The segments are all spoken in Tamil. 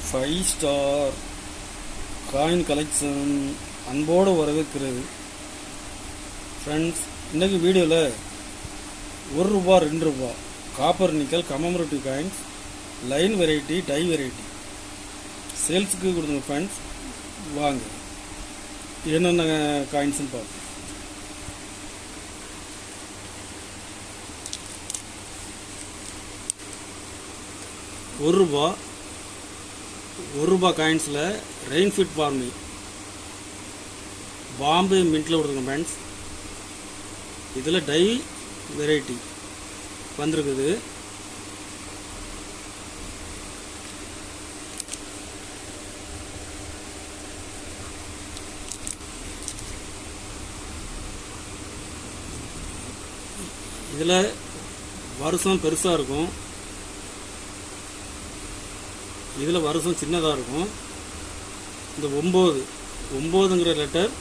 5 ஸ்டார் காயின் கலெக்ஷன் அன்போடு வரவேற்கிறது. ஃப்ரெண்ட்ஸ், இன்றைக்கி வீடியோவில் ₹1 ₹2 copper nickel commemorative coins line variety die variety சேல்ஸுக்கு கொடுத்துங்க. ஃப்ரெண்ட்ஸ், வாங்க என்னென்ன காயின்ஸ்னு பார்ப்போம். ₹1 காயின்ஸில் ரெயின் ஃபிட் ஃபார்மி பாம்பே மின்ட்டில் கொடுத்துருங்க. ஃப்ரெண்ட்ஸ், இதில் டை வெரைட்டி வந்திருக்குது. இதில் வருஷம் பெருசாக இருக்கும், இதில் வருஷம் சின்னதாக இருக்கும். இந்த 9ங்கிற லெட்டர்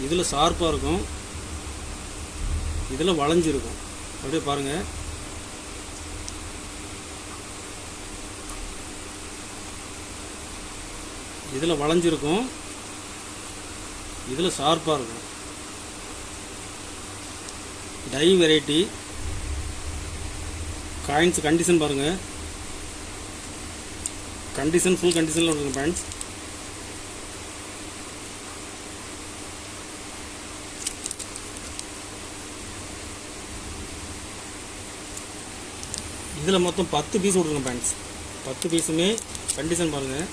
இதில் ஷார்ப்பாக இருக்கும், இதில் வளைஞ்சிருக்கும். அப்படியே பாருங்கள், இதில் வளைஞ்சிருக்கும், இதில் ஷார்ப்பாக இருக்கும். டை வெரைட்டி காயின்ஸ் கண்டிஷன் பாருங்கள், கண்டிஷன் ஃபுல் கண்டிஷனில் இருக்கும். ஃப்ரெண்ட்ஸ், இதில் மொத்தம் 10 பீஸ் கொடுத்துருங்க. ஃப்ரெண்ட்ஸ், 10 பீஸுமே கண்டிஷன் பாருங்கள்.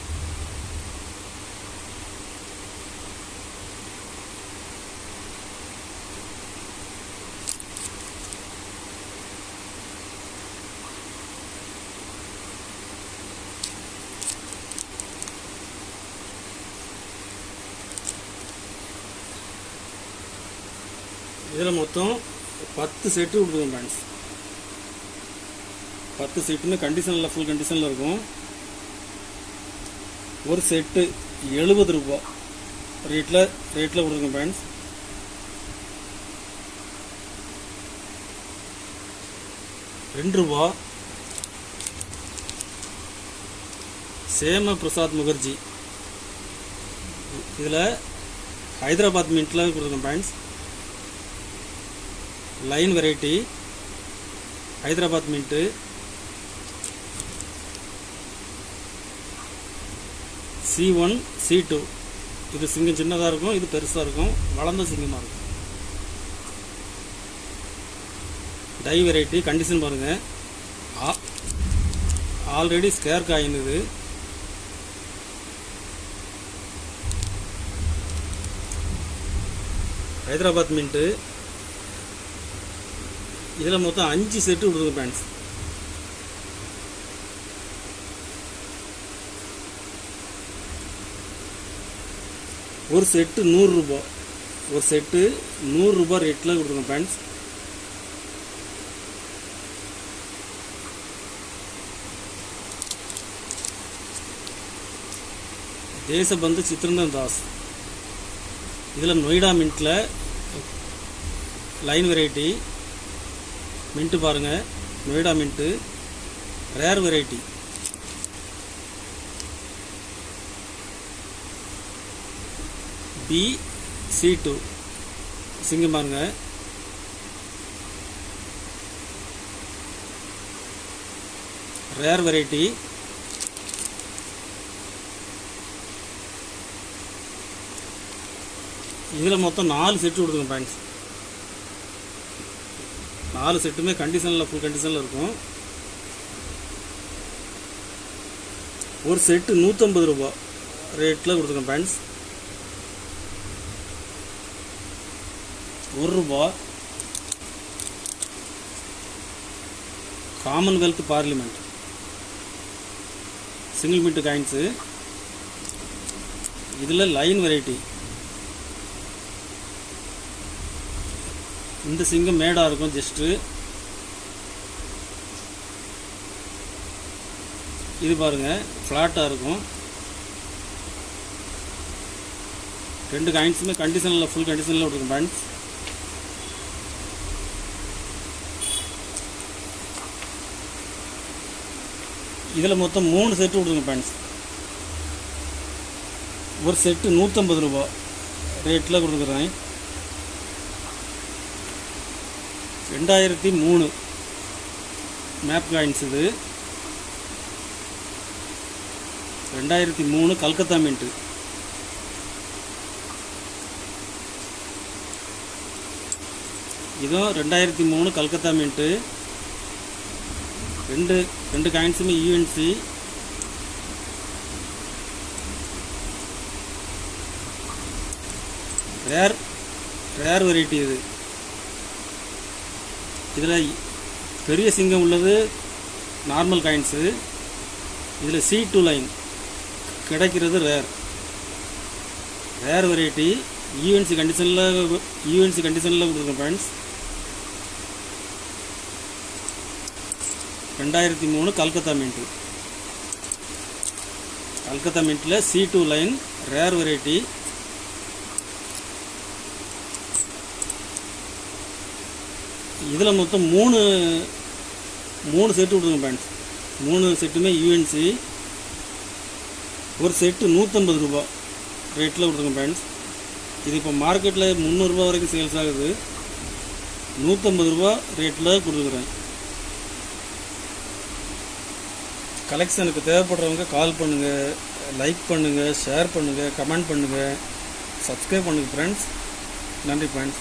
இதில் மொத்தம் 10 செட்டு கொடுத்துருங்க. ஃப்ரெண்ட்ஸ், 10 செட்டுமே கண்டிஷனில் ஃபுல் கண்டிஷனில் இருக்கும். ஒரு செட்டு ₹70 ரேட்டில் கொடுத்துருங்க. ஃப்ரெண்ட்ஸ், ₹2 சேம பிரசாத் முகர்ஜி, இதில் ஹைதராபாத் மின்ட்டில் கொடுத்துருங்க. Friends, line variety Hyderabad mint. C1 C2 இது சிங்கம் சின்னதாக இருக்கும், இது பெருசாக இருக்கும், வளர்ந்த சிங்கமாக இருக்கும். டை வெரைட்டி கண்டிஷன் பாருங்கள், ஆல்ரெடி ஸ்கேர் காயின். இது ஹைதராபாத் மின்ட்டு. இதில் மொத்தம் 5 செட்டு கொடுத்துருங்க. ஃப்ரெண்ட்ஸ், ஒரு செட்டு ₹100, ஒரு செட்டு ₹100 ரேட்டில் கொடுத்துருங்க. ஃப்ரெண்ட்ஸ், தேசபந்து சித்ரந்தன் தாஸ், இதில் நொய்டா மின்ட்டில் லைன் வெரைட்டி மின்ட்டு பாருங்கள், Noida mint. Rare variety BC2 சிங்கம் பாருங்கள். ரேர் வெரைட்டி இதில் மொத்தம் 4 செட்டு கொடுத்துருங்க. ஃப்ரெண்ட்ஸ், 4 செட்டுமே கண்டிஷனில் ஃபுல் கண்டிஷனில் இருக்கும். ஒரு செட்டு ₹150 ரேட்டில் கொடுத்துருங்க. Friends, ₹1 commonwealth parliament single mint coins. இதில் லைன் வெரைட்டி, இந்த சிங்கம் மேடாக இருக்கும், ஜஸ்ட்டு. இது பாருங்கள், ஃப்ளாட்டாக இருக்கும். 2 காயின்ஸுமே கண்டிஷனில் ஃபுல் கண்டிஷனில் இருக்கும். ஃப்ரெண்ட்ஸ், இதில் மொத்தம் 3 செட்டு கொடுங்க ஃப்ரெண்ட்ஸ். ஒரு செட்டு 150 ரூபா ரேட்டில் கொடுக்குறேன். 2003 மேப் காயின்ஸ். இது 2003 கல்கத்தா மின்ட்டு. இதுவும் 2003 கல்கத்தா மின்ட்டு. ரெண்டு காயின்ஸுமே யூஎன்சி. Rare variety. இதில் பெரிய சிங்கம் உள்ளது நார்மல் காயின்ஸு. இதில் C2 லைன் கிடைக்கிறது ரேர் வெரைட்டி. யூஎன்சி கண்டிஷனில் கொடுக்குறேன் ஃப்ரெண்ட்ஸ். 2003 கல்கத்தா மின்ட்டு. கல்கத்தா மின்ட்டில் C2 லைன் ரேர் வெரைட்டி. இதில் மொத்தம் மூணு செட்டு கொடுங்க ஃப்ரெண்ட்ஸ். 3 செட்டுமே யூஎன்சி. ஒரு செட்டு 150 ரூபா ரேட்டில் கொடுத்துருங்க ஃப்ரெண்ட்ஸ். இது இப்போ மார்க்கெட்டில் 300 ரூபா வரைக்கும் சேல்ஸ் ஆகுது. 150 ரூபா ரேட்டில் கொடுத்துருக்குறேன். கலெக்ஷனுக்கு தேவைப்படுறவங்க கால் பண்ணுங்கள், லைக் பண்ணுங்கள், ஷேர் பண்ணுங்கள், கமெண்ட் பண்ணுங்கள், சப்ஸ்கிரைப் பண்ணுங்கள் ஃப்ரெண்ட்ஸ். நன்றி ஃப்ரெண்ட்ஸ்.